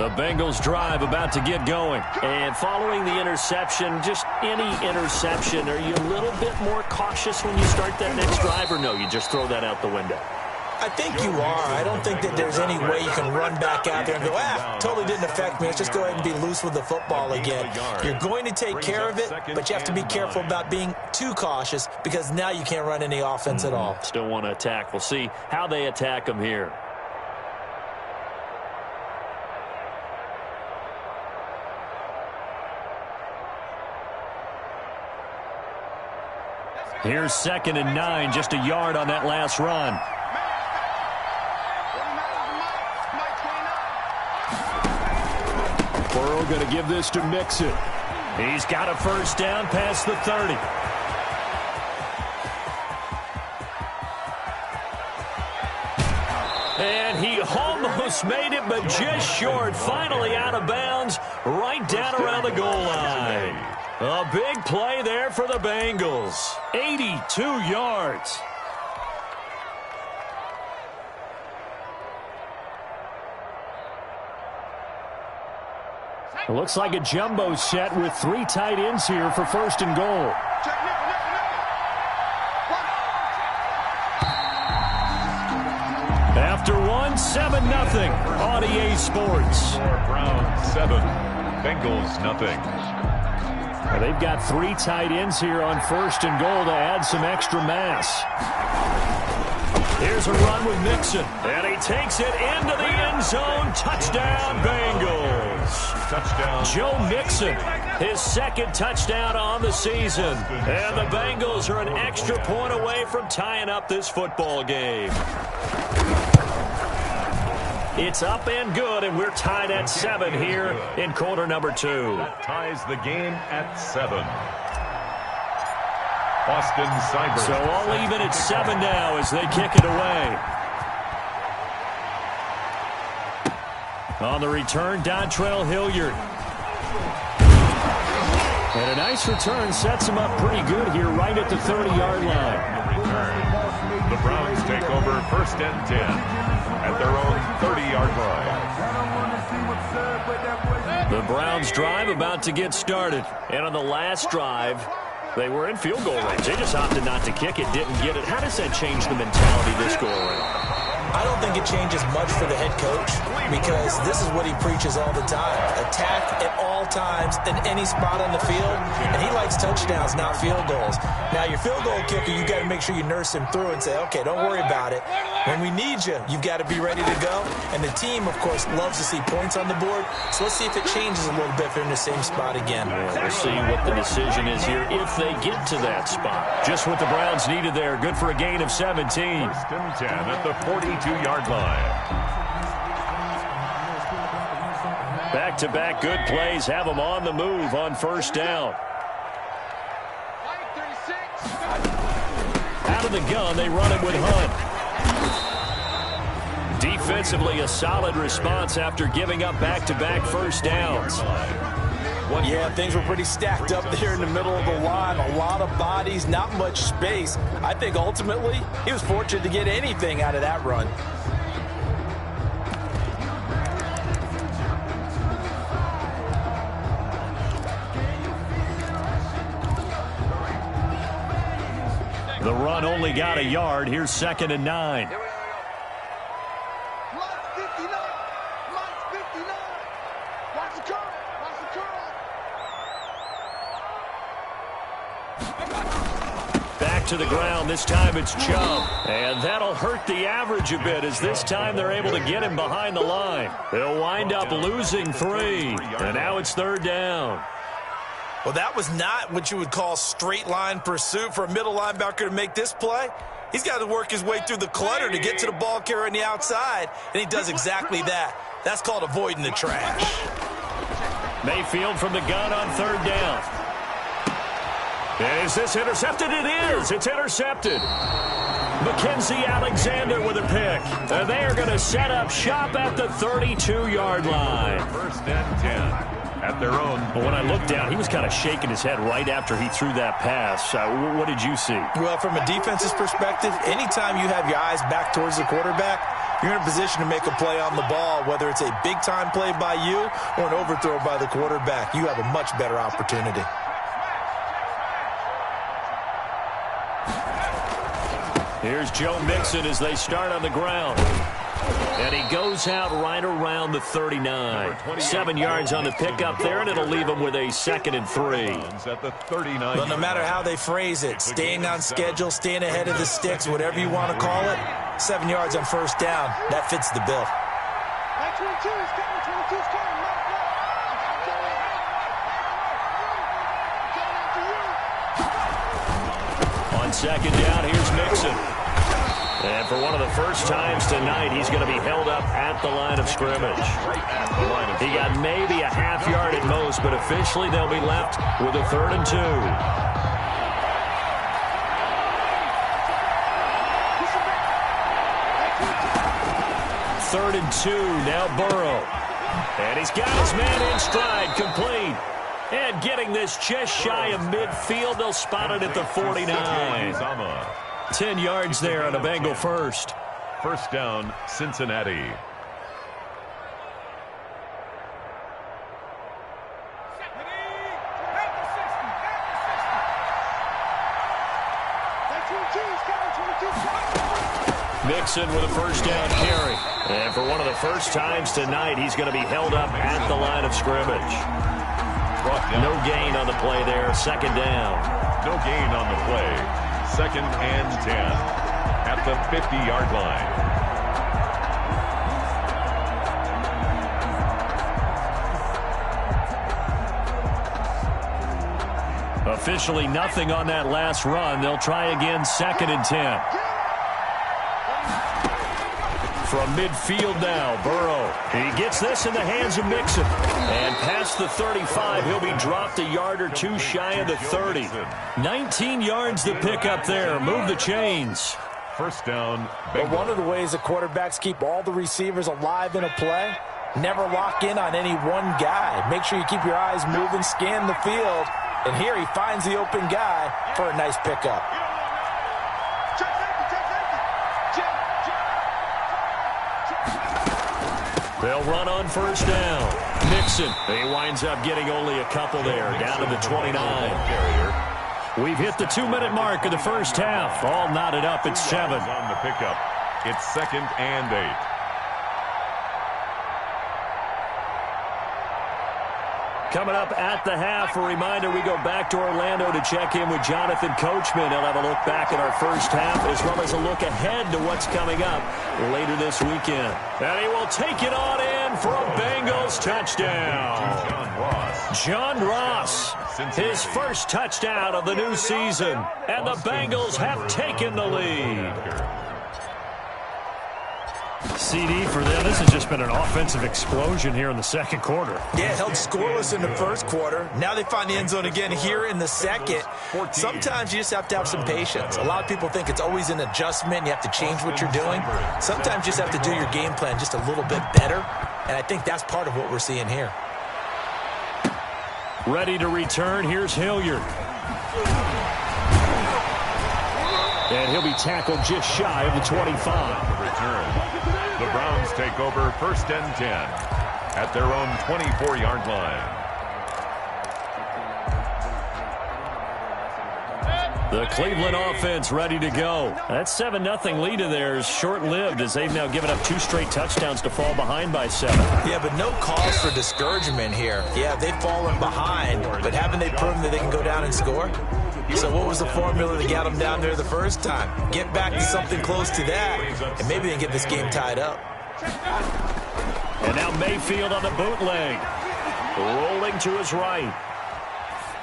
The Bengals drive about to get going. And following the interception, just any interception, are you a little bit more cautious when you start that next drive, or no, you just throw that out the window? I think you are. I don't think that there's any way you can run back out there and go, totally didn't affect me. Let's just go ahead and be loose with the football again. You're going to take care of it, but you have to be careful about being too cautious because now you can't run any offense at all. Still want to attack. We'll see how they attack them here. Here's 2nd and 9, just a yard on that last run. Burrow going to give this to Mixon. He's got a first down past the 30. And he almost made it, but just short. Finally out of bounds, right down around the goal line. A big play there for the Bengals. 82 yards. It looks like a jumbo set with 3 tight ends here for 1st and goal. After one, 7-0 on EA Sports. Browns 7, Bengals nothing. They've got 3 tight ends here on 1st and goal to add some extra mass. Here's a run with Mixon, and he takes it into the end zone. Touchdown, Bengals. Touchdown. Joe Mixon, his 2nd touchdown on the season. And the Bengals are an extra point away from tying up this football game. It's up and good, and we're tied at 7 here in quarter number 2. That ties the game at 7. Austin Seibert. So all even at 7 now as they kick it away. On the return, Dontrell Hilliard. And a nice return sets him up pretty good here right at the 30-yard line. The Browns take over 1st and 10 at their own 30-yard line. The Browns drive about to get started. And on the last drive, they were in field goal range. They just opted not to kick it, didn't get it. How does that change the mentality this go around? I don't think it changes much for the head coach because this is what he preaches all the time. Attack at all times in any spot on the field, and he likes touchdowns, not field goals. Now, your field goal kicker, you got to make sure you nurse him through and say, okay, don't worry about it. When we need you, you've got to be ready to go. And the team, of course, loves to see points on the board. So let's see if it changes a little bit if they're in the same spot again. We'll see what the decision is here if they get to that spot. Just what the Browns needed there. Good for a gain of 17. 1st and 10 at the 42-yard line. Back-to-back good plays have them on the move on 1st down. Out of the gun, they run it with Hunt. Defensively, a solid response after giving up back-to-back 1st downs. Yeah, things were pretty stacked up there in the middle of the line. A lot of bodies, not much space. I think ultimately he was fortunate to get anything out of that run. The run only got a yard. Here's 2nd and 9. Back to the ground. This time it's Chubb. And that'll hurt the average a bit as this time they're able to get him behind the line. They'll wind up losing 3. And now it's 3rd down. Well, that was not what you would call straight line pursuit for a middle linebacker to make this play. He's got to work his way through the clutter to get to the ball carrier on the outside, and he does exactly that. That's called avoiding the trash. Mayfield from the gun on 3rd down. Is this intercepted? It is. It's intercepted. Mackenzie Alexander with a pick. And they are going to set up shop at the 32-yard line. 1st and 10. At their own. But when I looked down, he was kind of shaking his head right after he threw that pass. What did you see? Well, from a defense's perspective, anytime you have your eyes back towards the quarterback, you're in a position to make a play on the ball, whether it's a big-time play by you or an overthrow by the quarterback. You have a much better opportunity. Here's Joe Mixon as they start on the ground. And he goes out right around the 39. 7 yards on the pickup there, and it'll leave him with a 2nd and 3. At the 39. But no matter how they phrase it, staying on schedule, staying ahead of the sticks, whatever you want to call it, 7 yards on first down, that fits the bill. On second down, here's Mixon. And for one of the first times tonight, he's going to be held up at the line of scrimmage. He got maybe a half yard at most, but officially they'll be left with a 3rd and 2. 3rd and 2, now Burrow. And he's got his man in stride, complete. And getting this just shy of midfield, they'll spot it at the 49. 10 yards there on a Bengal first. First down, Cincinnati. Mixon with a first down carry. And for one of the first times tonight, he's going to be held up at the line of scrimmage. No gain on the play there, 2nd down. No gain on the play. 2nd and 10 at the 50-yard line. Officially nothing on that last run. They'll try again, 2nd and 10. From midfield now, Burrow. He gets this in the hands of Mixon. And past the 35, he'll be dropped a yard or two shy of the 30. 19 yards to pick up there. Move the chains. First down, But one of the ways the quarterbacks keep all the receivers alive in a play, never lock in on any one guy. Make sure you keep your eyes moving, scan the field. And here he finds the open guy for a nice pickup. They'll run on first down. Mixon. He winds up getting only a couple there, down to the 29. We've hit the 2-minute mark of the first half. All knotted up at 7. On the pickup. It's 2nd and 8. Coming up at the half, a reminder, we go back to Orlando to check in with Jonathan Coachman. He'll have a look back at our first half as well as a look ahead to what's coming up later this weekend. And he will take it on in for a Bengals touchdown. John Ross, his first touchdown of the new season. And the Bengals have taken the lead. CD for them. This has just been an offensive explosion here in the second quarter. Yeah, held scoreless in the first quarter. Now they find the end zone again here in the second. Sometimes you just have to have some patience. A lot of people think it's always an adjustment. You have to change what you're doing. Sometimes you just have to do your game plan just a little bit better. And I think that's part of what we're seeing here. Ready to return. Here's Hilliard. And he'll be tackled just shy of the 25. Return. The Browns take over 1st and 10 at their own 24-yard line. The Cleveland offense ready to go. That 7-0 lead of theirs short-lived as they've now given up 2 straight touchdowns to fall behind by 7. Yeah, but no cause for discouragement here. Yeah, they've fallen behind, but haven't they proven that they can go down and score? So what was the formula that got them down there the first time? Get back to something close to that, and maybe they can get this game tied up. And now Mayfield on the bootleg. Rolling to his right.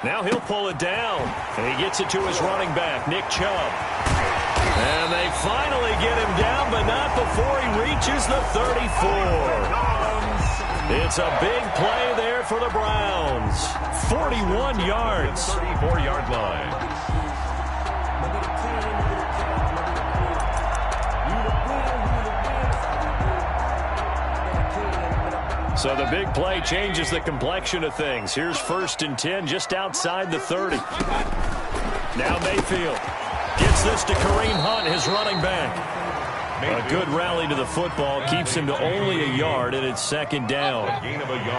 Now he'll pull it down. And he gets it to his running back, Nick Chubb. And they finally get him down, but not before he reaches the 34. It's a big play there for the Browns. 41 yards. 34-yard line. So the big play changes the complexion of things. Here's 1st and 10 just outside the 30. Now Mayfield gets this to Kareem Hunt, his running back. A good rally to the football keeps him to only a yard, and it's second down.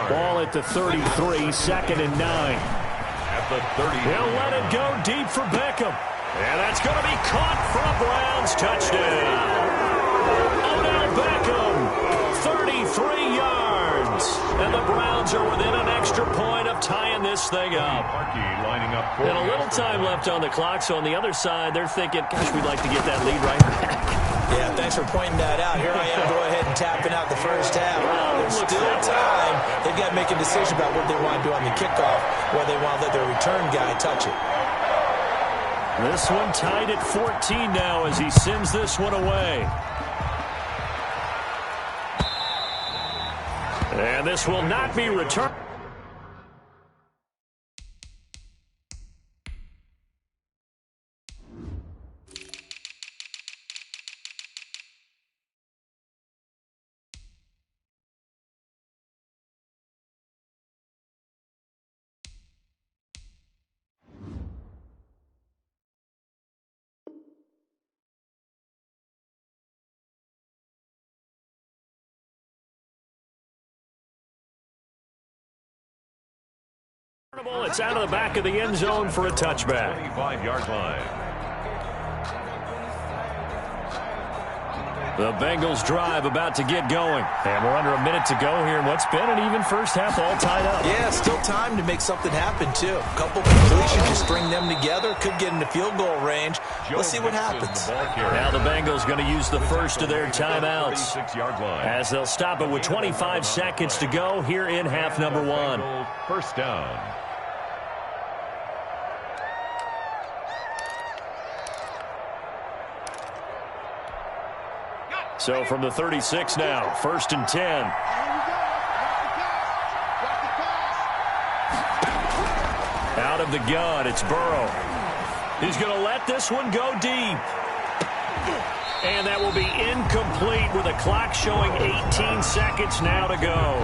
Ball at the 33, second and 9. At the 30. He'll let it go deep for Beckham. And that's going to be caught for a Browns touchdown. Odell Beckham, 33 yards. And the Browns are within an extra point of tying this thing up. Lining up and a little time left on the clock, so on the other side, they're thinking, gosh, we'd like to get that lead right back. Yeah, thanks for pointing that out. Here I am, go ahead and tapping out the first half. There's still time. They've got to make a decision about what they want to do on the kickoff, whether they want to let their return guy touch it. This one tied at 14 now as he sends this one away. And this will not be returned. It's out of the back of the end zone for a touchback. 25-yard line. The Bengals drive about to get going. And we're under a minute to go here in what's been an even first half, all tied up. Yeah, still time to make something happen, too. A couple completions, just string them together. Could get into field goal range. Let's see what happens. Now the Bengals going to use the first of their timeouts as they'll stop it with 25 seconds to go here in half number one. First down. So from the 36 now, first and 10. Out of the gun, it's Burrow. He's going to let this one go deep. And that will be incomplete with a clock showing 18 seconds now to go.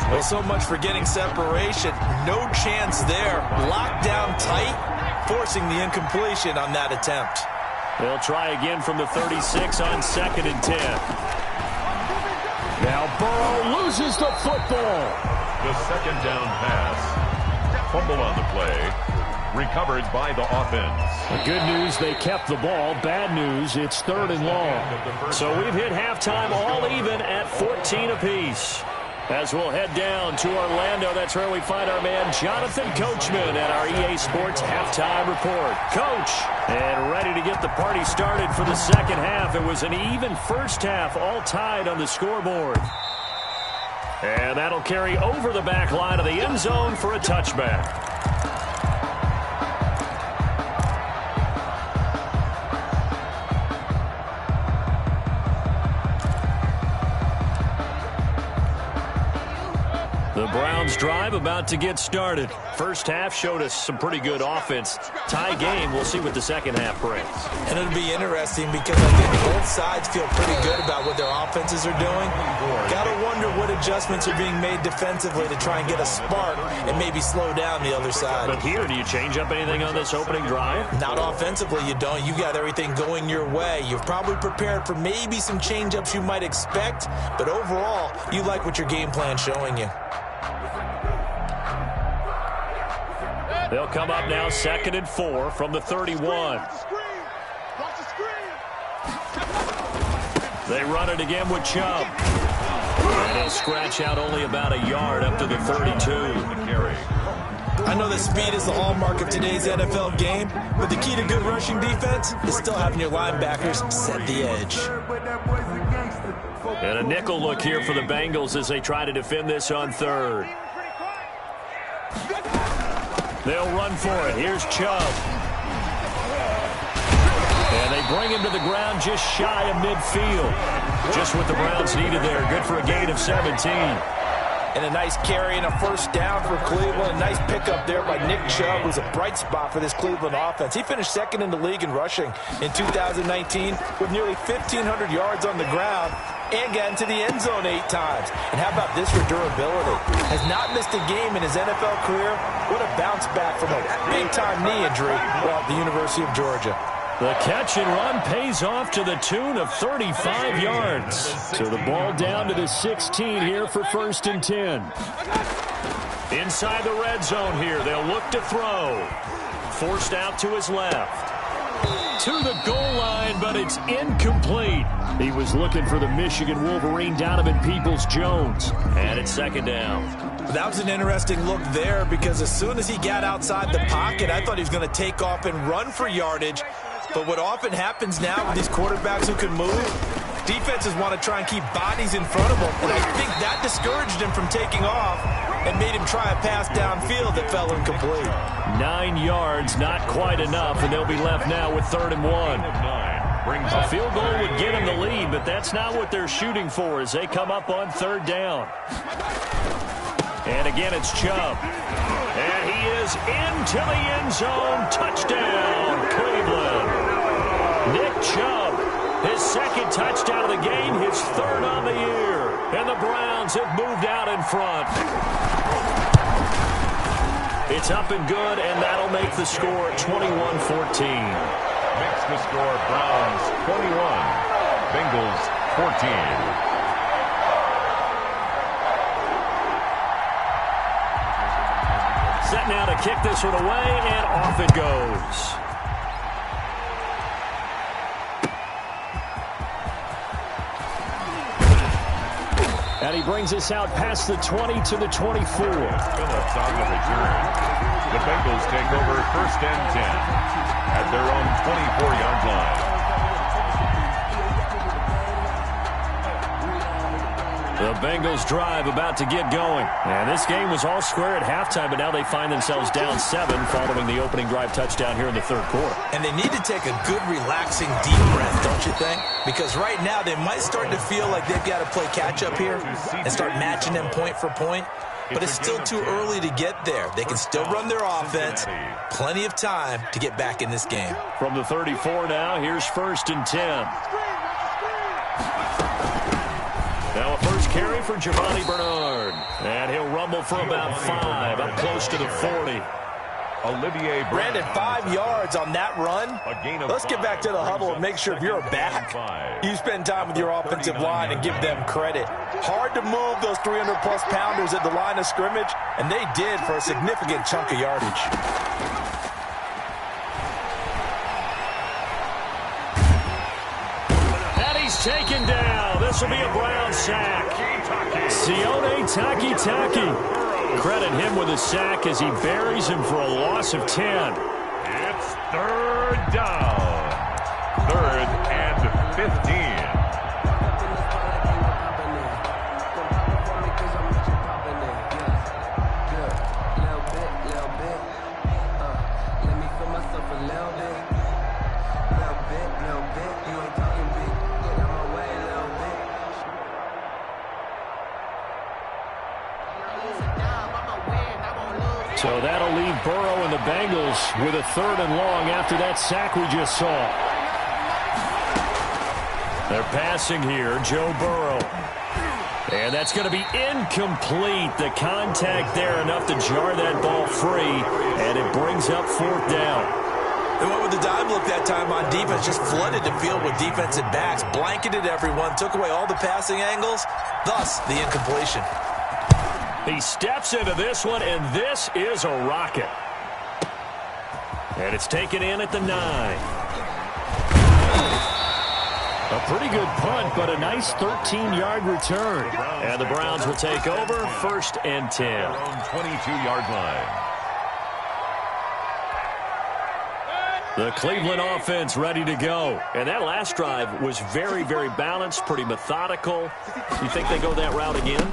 Well, so much for getting separation. No chance there. Locked down tight, forcing the incompletion on that attempt. They'll try again from the 36 on second and 10. Now Burrow loses the football. The second down pass. Fumble on the play. Recovered by the offense. Good news, they kept the ball. Bad news, it's third and long. So we've hit halftime all even at 14 apiece. As we'll head down to Orlando, that's where we find our man Jonathan Coachman at our EA Sports Halftime Report. Coach, and ready to get the party started for the second half. It was an even first half, all tied on the scoreboard. And that'll carry over the back line of the end zone for a touchback. The Browns drive about to get started. First half showed us some pretty good offense. Tie game, we'll see what the second half brings. And it'll be interesting because I think both sides feel pretty good about what their offenses are doing. Gotta wonder what adjustments are being made defensively to try and get a spark and maybe slow down the other side. But here, do you change up anything on this opening drive? Not offensively, you don't. You got everything going your way. You've probably prepared for maybe some change-ups you might expect, but overall, you like what your game plan's showing you. They'll come up now second and 4 from the 31. They run it again with Chubb. And he'll scratch out only about a yard up to the 32. I know that speed is the hallmark of today's NFL game, but the key to good rushing defense is still having your linebackers set the edge. And a nickel look here for the Bengals as they try to defend this on third. They'll run for it. Here's Chubb. And they bring him to the ground just shy of midfield. Just what the Browns needed there. Good for a gain of 17. And a nice carry and a first down for Cleveland. A nice pickup there by Nick Chubb, who's a bright spot for this Cleveland offense. He finished second in the league in rushing in 2019 with nearly 1,500 yards on the ground and got into the end zone 8 times. And how about this for durability? Has not missed a game in his NFL career. What a bounce back from a big-time knee injury while at the University of Georgia. The catch and run pays off to the tune of 35 yards. So the ball down to the 16 here for 1st and 10. Inside the red zone here, they'll look to throw. Forced out to his left. To the goal line, but it's incomplete. He was looking for the Michigan Wolverine, Donovan Peoples-Jones. And it's 2nd down. That was an interesting look there because as soon as he got outside the pocket, I thought he was going to take off and run for yardage. But what often happens now with these quarterbacks who can move, defenses want to try and keep bodies in front of them. And I think that discouraged him from taking off and made him try a pass downfield that fell incomplete. 9 yards, not quite enough, and they'll be left now with 3rd and 1. A field goal would get them the lead, but that's not what they're shooting for as they come up on 3rd down. And again, it's Chubb. And he is into the end zone. Touchdown, Cleveland. Nick Chubb, his 2nd touchdown of the game, his 3rd on the year. And the Browns have moved out in front. It's up and good, and that'll make the score 21-14. Makes the score Browns 21, Bengals 14. Set now to kick this one away, and off it goes. And he brings us out past the 20 to the 24. Phillips on the return. The Bengals take over 1st and 10 at their own 24-yard line. The Bengals drive about to get going. And this game was all square at halftime, but now they find themselves down 7 following the opening drive touchdown here in the 3rd quarter. And they need to take a good, relaxing, deep breath, don't you think? Because right now they might start to feel like they've got to play catch-up here and start matching them point for point. But it's still too early to get there. They can still run their offense. Plenty of time to get back in this game. From the 34 now, here's 1st and 10. Now a first carry for Giovanni Bernard. And he'll rumble for about 5, up close to the 40. Olivier Brandon, 5 yards on that run. Let's get back to the huddle and make sure if you're a back, you spend time with your offensive line and give them credit. Hard to move those 300-plus pounders at the line of scrimmage, and they did for a significant chunk of yardage. And he's taken down. This will be a Brown sack. Sione Takitaki. Credit him with a sack as he buries him for a loss of 10. It's 3rd down. 3rd and 15. So that'll leave Burrow and the Bengals with a 3rd and long after that sack we just saw. They're passing here, Joe Burrow. And that's going to be incomplete. The contact there enough to jar that ball free, and it brings up 4th down. They went with the dime look that time on defense, just flooded the field with defensive backs, blanketed everyone, took away all the passing angles, thus the incompletion. He steps into this one, and this is a rocket. And it's taken in at the 9. A pretty good punt, but a nice 13-yard return. And the Browns will take over 1st and 10. Their own 22-yard line. The Cleveland offense ready to go. And that last drive was very, very balanced, pretty methodical. You think they go that route again?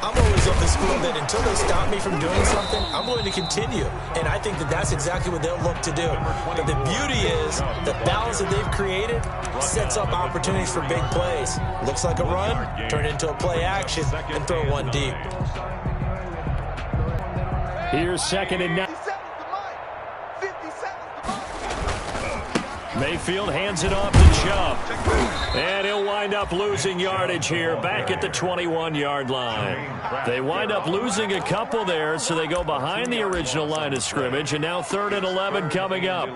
I'm always of the school that until they stop me from doing something, I'm going to continue. And I think that that's exactly what they'll look to do. But the beauty is the balance that they've created sets up opportunities for big plays. Looks like a run, turn it into a play action, and throw one deep. Here's 2nd and 9. Mayfield hands it off to Chubb. And he'll wind up losing yardage here back at the 21-yard line. They wind up losing a couple there, so they go behind the original line of scrimmage, and now 3rd and 11 coming up.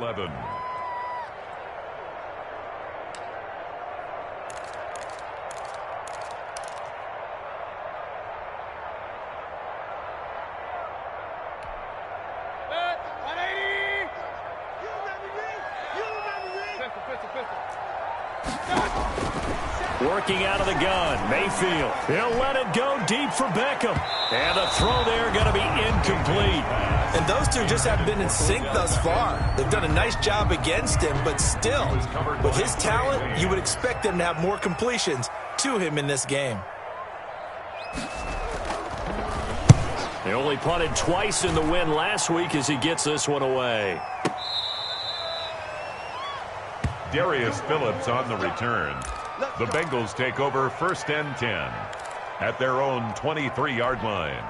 Working out of the gun, Mayfield. He'll let it go deep for Beckham. And the throw there going to be incomplete. And those two just have been in sync thus far. They've done a nice job against him, but still, with his talent, you would expect them to have more completions to him in this game. They only punted twice in the win last week as he gets this one away. Darius Phillips on the return. The Bengals take over 1st and 10 at their own 23-yard line.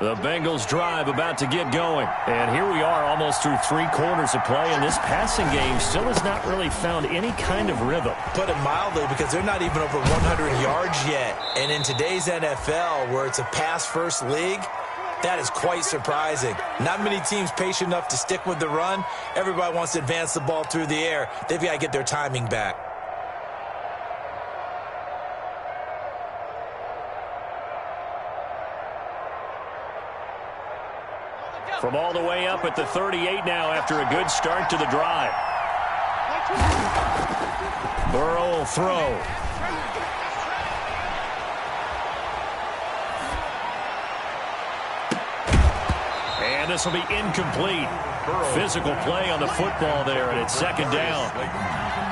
The Bengals drive about to get going. And here we are almost through 3 quarters of play, and this passing game still has not really found any kind of rhythm. Put it mildly, because they're not even over 100 yards yet. And in today's NFL, where it's a pass-first league, that is quite surprising. Not many teams patient enough to stick with the run. Everybody wants to advance the ball through the air. They've got to get their timing back. From all the way up at the 38 now after a good start to the drive. Burrow will throw. And this will be incomplete. Physical play on the football there, and it's 2nd down.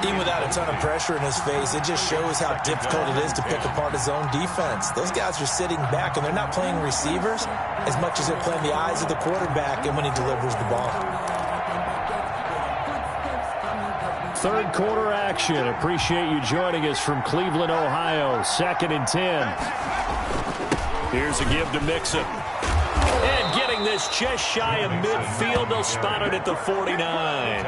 Even without a ton of pressure in his face, it just shows how difficult it is to pick apart his own defense. Those guys are sitting back, and they're not playing receivers as much as they're playing the eyes of the quarterback and when he delivers the ball. 3rd quarter action. Appreciate you joining us from Cleveland, Ohio. 2nd and 10. Here's a give to Mixon. And getting this just shy of midfield. They'll spot it at the 49.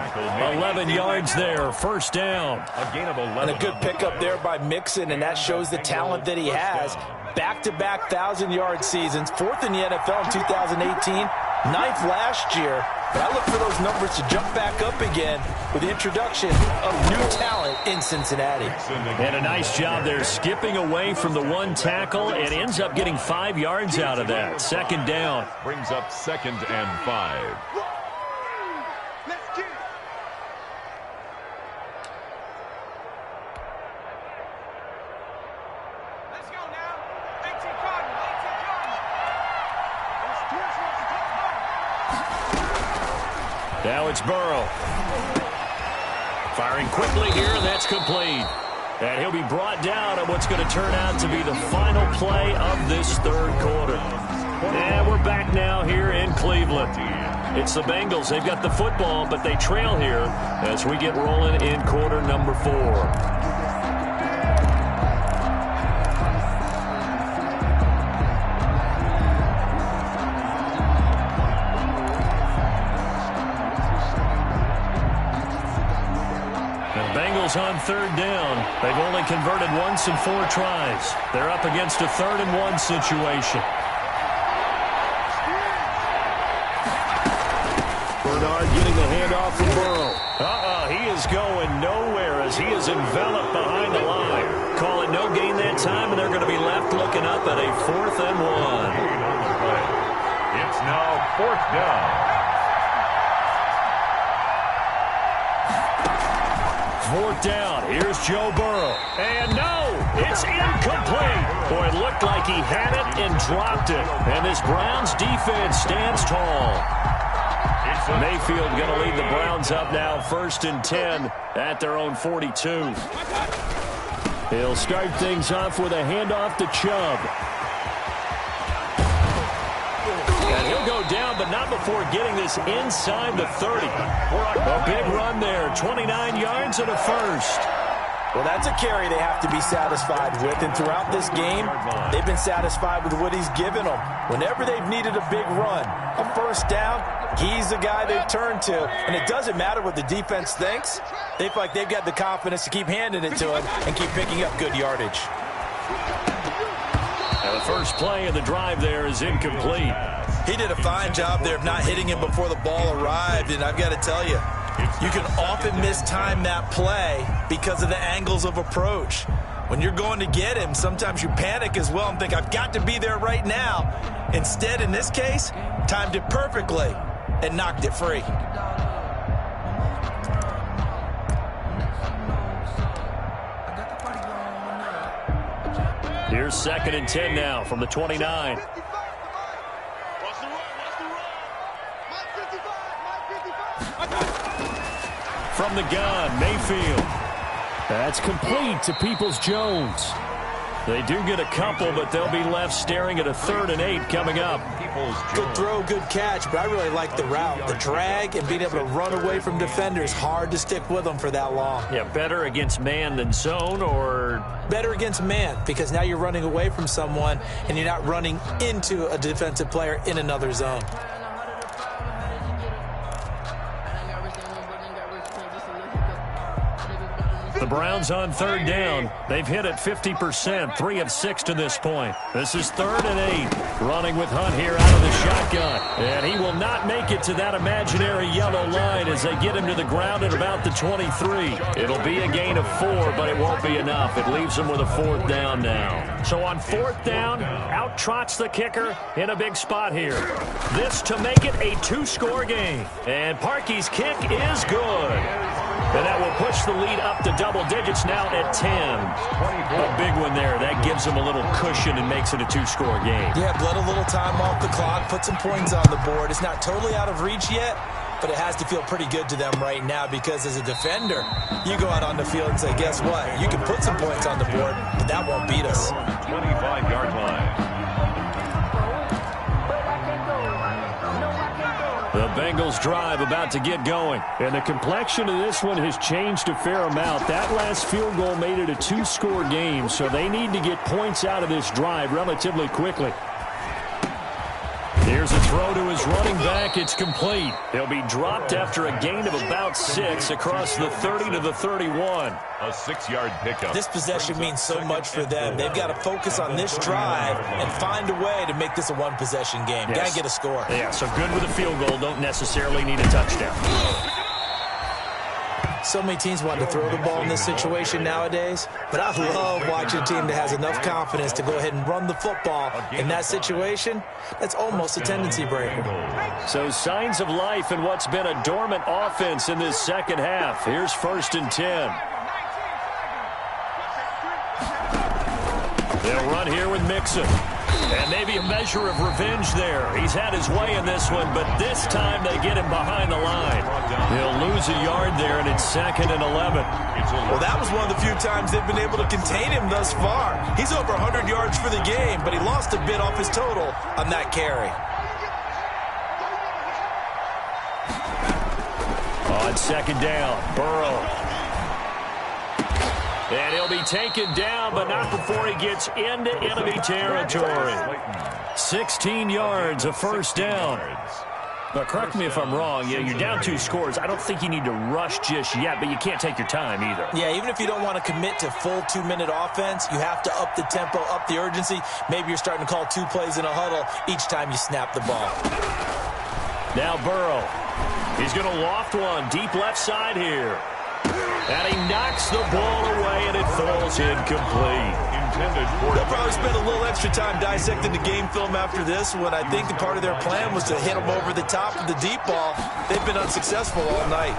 11 yards there. 1st down. A gain of 11. And a good pickup there by Mixon, and that shows the talent that he has. Back-to-back 1,000-yard seasons. 4th in the NFL in 2018. 9th last year. But I look for those numbers to jump back up again with the introduction of new talent in Cincinnati. And a nice job there skipping away from the 1 tackle and ends up getting 5 yards out of that. 2nd down. Brings up 2nd and 5. Now it's Burrow. Firing quickly here, and that's complete. And he'll be brought down at what's going to turn out to be the final play of this 3rd quarter. And we're back now here in Cleveland. It's the Bengals. They've got the football, but they trail here as we get rolling in quarter number 4. On 3rd down. They've only converted once in 4 tries. They're up against a 3rd and 1 situation. Bernard getting the handoff from Burrow. He is going nowhere as he is enveloped behind the line. Call it no gain that time, and they're going to be left looking up at a 4th and 1. It's now 4th down. 4th down. Here's Joe Burrow. And no, it's incomplete. Boy, it looked like he had it and dropped it. And this Browns defense stands tall. Mayfield going to lead the Browns up now 1st and 10 at their own 42. He'll start things off with a handoff to Chubb. And he'll go down, but not before getting this inside the 30. A big run there, 29 yards and a 1st. Well, that's a carry they have to be satisfied with, and throughout this game, they've been satisfied with what he's given them. Whenever they've needed a big run, a 1st down, he's the guy they've turned to. And it doesn't matter what the defense thinks. They feel like they've got the confidence to keep handing it to him and keep picking up good yardage. And the first play of the drive there is incomplete. He did a fine job there of not hitting him before the ball arrived, and I've got to tell you, you can often mistime that play because of the angles of approach. When you're going to get him, sometimes you panic as well and think, I've got to be there right now. Instead, in this case, timed it perfectly and knocked it free. Here's 2nd and 10 now from the 29. From the gun, Mayfield. That's complete to Peoples-Jones. They do get a couple, but they'll be left staring at a 3rd and 8 coming up. Good throw, good catch, but I really like the route. The drag and being able to run away from defenders, hard to stick with them for that long. Yeah, better against man than zone, or? Better against man, because now you're running away from someone and you're not running into a defensive player in another zone. The Browns on 3rd down. They've hit it 50%, 3 of 6 to this point. This is 3rd and 8. Running with Hunt here out of the shotgun. And he will not make it to that imaginary yellow line as they get him to the ground at about the 23. It'll be a gain of 4, but it won't be enough. It leaves them with a 4th down now. So on 4th down, out trots the kicker in a big spot here. This to make it a 2-score game. And Parkey's kick is good. And that will push the lead up to double digits now at 10. A big one there. That gives them a little cushion and makes it a 2-score game. Yeah, let a little time off the clock, put some points on the board. It's not totally out of reach yet, but it has to feel pretty good to them right now because as a defender, you go out on the field and say, guess what? You can put some points on the board, but that won't beat us. 25-yard line. The Bengals drive about to get going. And the complexion of this one has changed a fair amount. That last field goal made it a 2-score game, so they need to get points out of this drive relatively quickly. Here's a throw to his running back. It's complete. He'll be dropped after a gain of about 6 across the 30 to the 31. A 6-yard pickup. This possession means so much for them. They've got to focus on this drive and find a way to make this a one-possession game. Yes. Got to get a score. Yeah, so good with a field goal. Don't necessarily need a touchdown. So many teams want to throw the ball in this situation nowadays, but I love watching a team that has enough confidence to go ahead and run the football. In that situation, that's almost a tendency breaker. So signs of life in what's been a dormant offense in this second half. Here's 1st and 10. They'll run here with Mixon. And maybe a measure of revenge there. He's had his way in this one, but this time they get him behind the line. He'll lose a yard there, and it's 2nd and 11. Well, that was one of the few times they've been able to contain him thus far. He's over 100 yards for the game, but he lost a bit off his total on that carry. On 2nd down, Burrow. And he'll be taken down, but not before he gets into enemy territory. 16 yards, a 1st down. But correct me if I'm wrong, you're down 2 scores. I don't think you need to rush just yet, but you can't take your time either. Yeah, even if you don't want to commit to full 2-minute offense, you have to up the tempo, up the urgency. Maybe you're starting to call 2 plays in a huddle each time you snap the ball. Now Burrow. He's going to loft one deep left side here. And he knocks the ball away, and it falls incomplete. They'll probably spend a little extra time dissecting the game film after this one. I think the part of their plan was to hit them over the top of the deep ball. They've been unsuccessful all night.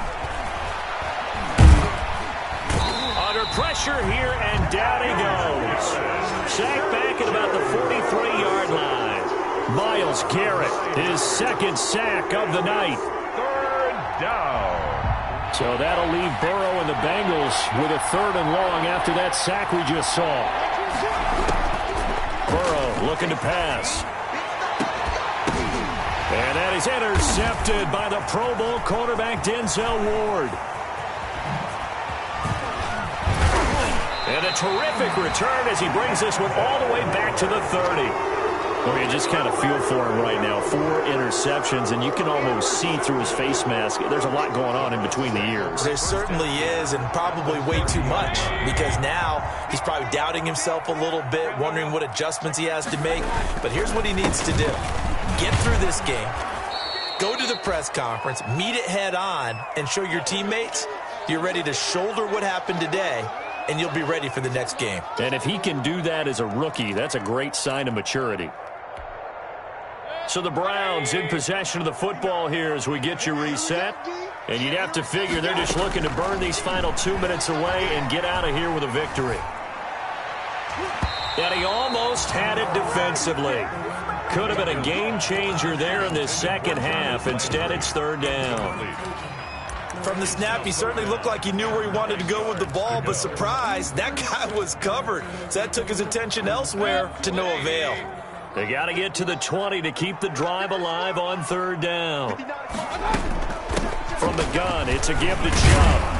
Under pressure here, and down he goes. Sacked back at about the 43-yard line. Myles Garrett, his 2nd sack of the night. 3rd down. So that'll leave Burrow and the Bengals with a 3rd and long after that sack we just saw. Burrow looking to pass. And that is intercepted by the Pro Bowl cornerback Denzel Ward. And a terrific return as he brings this one all the way back to the 30. Well, you just kind of feel for him right now. 4 interceptions, and you can almost see through his face mask. There's a lot going on in between the ears. There certainly is, and probably way too much, because now he's probably doubting himself a little bit, wondering what adjustments he has to make. But here's what he needs to do. Get through this game, go to the press conference, meet it head on, and show your teammates you're ready to shoulder what happened today, and you'll be ready for the next game. And if he can do that as a rookie, that's a great sign of maturity. So the Browns in possession of the football here as we get you reset. And you'd have to figure they're just looking to burn these final 2 minutes away and get out of here with a victory. And he almost had it defensively. Could have been a game changer there in this second half. Instead, it's third down. From the snap, he certainly looked like he knew where he wanted to go with the ball, but surprise, that guy was covered. So that took his attention elsewhere to no avail. They got to get to the 20 to keep the drive alive on third down. From the gun, it's a give to Chubb.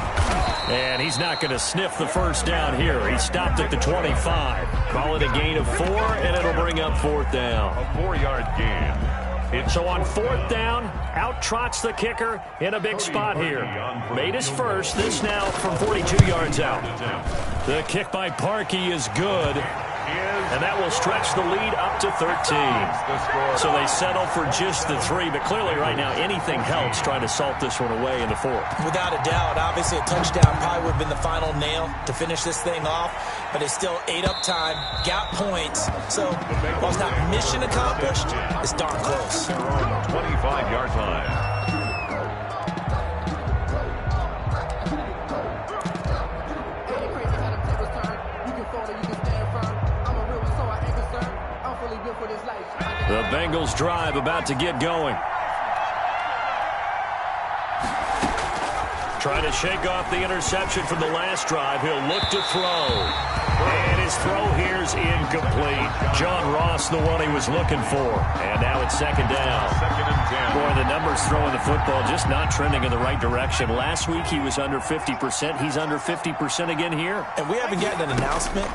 And he's not going to sniff the first down here. He stopped at the 25. Call it a gain of 4, and it'll bring up fourth down. A 4-yard gain. So on fourth down, out trots the kicker in a big spot here. Made his first, this now from 42 yards out. The kick by Parkey is good, and that will stretch the lead up to 13. So they settle for just the 3, but clearly right now anything helps trying to salt this one away in the fourth. Without a doubt, obviously a touchdown probably would have been the final nail to finish this thing off, but it's still 8 up time, got points. So while it's not mission accomplished, it's darn close. 25-yard line. The Bengals drive about to get going. Trying to shake off the interception from the last drive. He'll look to throw. And his throw here's incomplete. John Ross, the one he was looking for. And now it's second down. Second and 10. Boy, the numbers throwing the football just not trending in the right direction. Last week he was under 50%. He's under 50% again here. And we haven't gotten an announcement,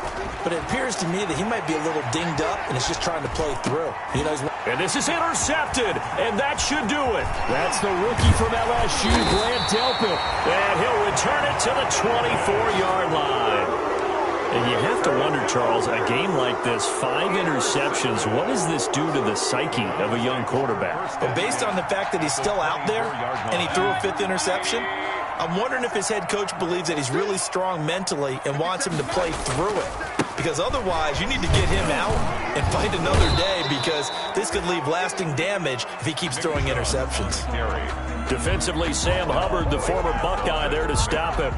but it appears to me that he might be a little dinged up and is just trying to play through. You know, and this is intercepted, and that should do it. That's the rookie from LSU, Grant Delpit. And he'll return it to the 24-yard line. And you have to wonder, Charles, a game like this, 5 interceptions, what does this do to the psyche of a young quarterback? But based on the fact that he's still out there and he threw a 5th interception, I'm wondering if his head coach believes that he's really strong mentally and wants him to play through it. Because otherwise, you need to get him out and fight another day, because this could leave lasting damage if he keeps throwing interceptions. Defensively, Sam Hubbard, the former Buckeye, there to stop him.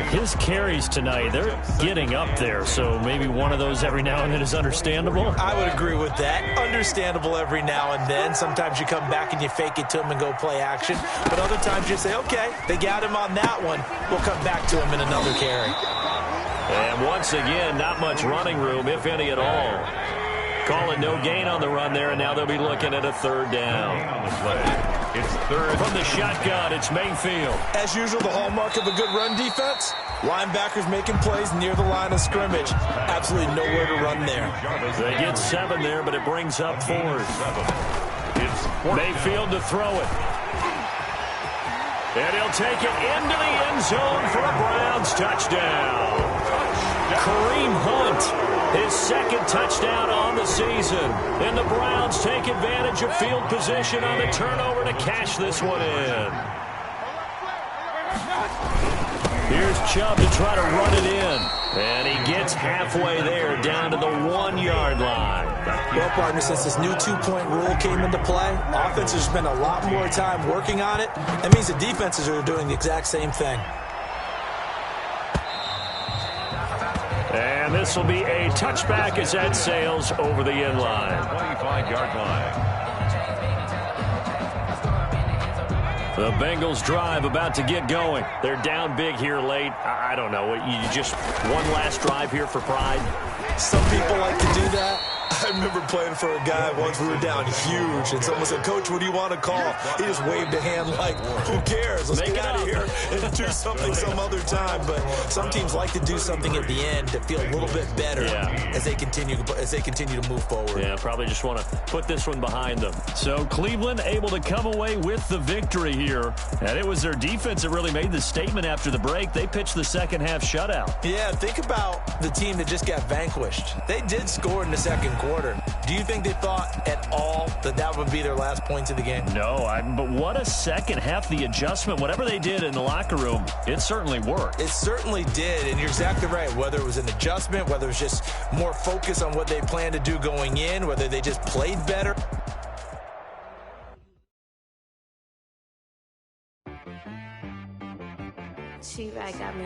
His carries tonight, they're getting up there, so maybe one of those every now and then is understandable. I would agree with that. Understandable every now and then. Sometimes you come back and you fake it to him and go play action. But other times you say, okay, they got him on that one. We'll come back to him in another carry. And once again, not much running room, if any at all. Calling no gain on the run there, and now they'll be looking at a third down. It's third. From the shotgun, it's Mayfield. As usual, the hallmark of a good run defense, linebackers making plays near the line of scrimmage. Absolutely nowhere to run there. They get 7 there, but it brings up 4. Mayfield to throw it. And he'll take it into the end zone for a Browns touchdown. Kareem Hunt, his second touchdown on the season. And the Browns take advantage of field position on the turnover to cash this one in. Here's Chubb to try to run it in. And he gets halfway there, down to the 1-yard line. Well, partner, since this new 2-point rule came into play, offenses spend a lot more time working on it. That means the defenses are doing the exact same thing. And this will be a touchback as that sails over the end line. 25-yard line. The Bengals drive about to get going. They're down big here late. I don't know. You just one last drive here for pride? Some people like to do that. I remember playing for a guy once. We were down huge, and someone said, "Coach, what do you want to call?" He just waved a hand like, "Who cares? Let's get out of here and do something some other time." But some teams like to do something at the end to feel a little bit better as they continue to move forward. Yeah, probably just want to put this one behind them. So Cleveland able to come away with the victory here, and it was their defense that really made the statement after the break. They pitched the second half shutout. Yeah, think about the team that just got vanquished. They did score in the second quarter. Do you think they thought at all that that would be their last points of the game? No, but what a second half. The adjustment, whatever they did in the locker room, it certainly worked. It certainly did, and you're exactly right. Whether it was an adjustment, whether it was just more focus on what they planned to do going in, whether they just played better. She right got me.